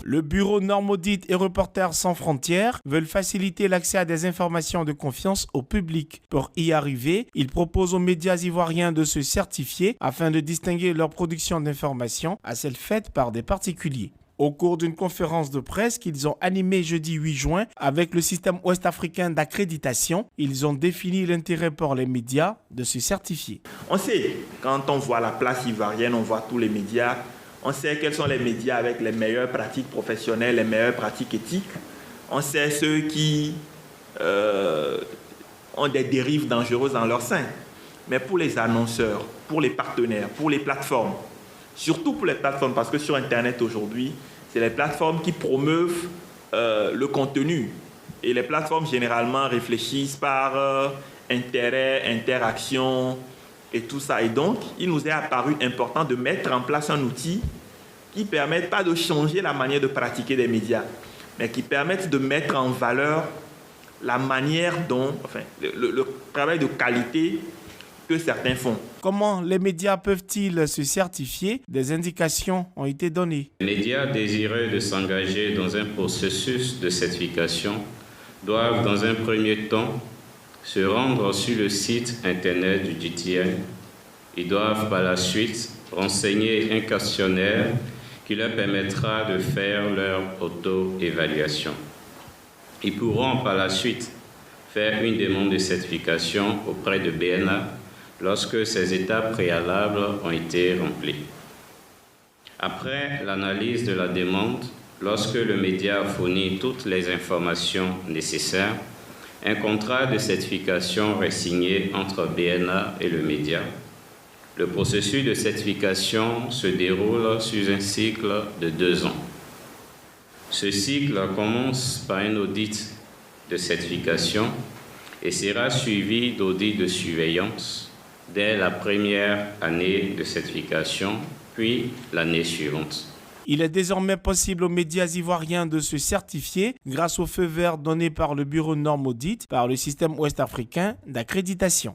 Le bureau Normaudit et Reporters sans frontières veulent faciliter l'accès à des informations de confiance au public. Pour y arriver, ils proposent aux médias ivoiriens de se certifier afin de distinguer leur production d'informations à celle faite par des particuliers. Au cours d'une conférence de presse qu'ils ont animée jeudi 8 juin avec le système ouest-africain d'accréditation, ils ont défini l'intérêt pour les médias de se certifier. On sait, quand on voit la place ivoirienne, on voit tous les médias, on sait quels sont les médias avec les meilleures pratiques professionnelles, les meilleures pratiques éthiques. On sait ceux qui ont des dérives dangereuses dans leur sein. Mais pour les annonceurs, pour les partenaires, pour les plateformes, surtout pour les plateformes, parce que sur Internet aujourd'hui, c'est les plateformes qui promeuvent le contenu. Et les plateformes, généralement, réfléchissent par intérêt, interaction et tout ça. Et donc, il nous est apparu important de mettre en place un outil qui ne permette pas de changer la manière de pratiquer des médias, mais qui permette de mettre en valeur la manière dont, le travail de qualité que certains font. Comment les médias peuvent-ils se certifier? Des indications ont été données. Les médias désireux de s'engager dans un processus de certification doivent dans un premier temps se rendre sur le site internet du GTN. Ils doivent par la suite renseigner un questionnaire qui leur permettra de faire leur auto-évaluation. Ils pourront par la suite faire une demande de certification auprès de BNA lorsque ces étapes préalables ont été remplies. Après l'analyse de la demande, lorsque le média fournit toutes les informations nécessaires, un contrat de certification est signé entre BNA et le média. Le processus de certification se déroule sur un cycle de 2 ans. Ce cycle commence par un audit de certification et sera suivi d'audits de surveillance dès la première année de certification, puis l'année suivante. Il est désormais possible aux médias ivoiriens de se certifier grâce au feu vert donné par le bureau Normaudit par le système ouest-africain d'accréditation.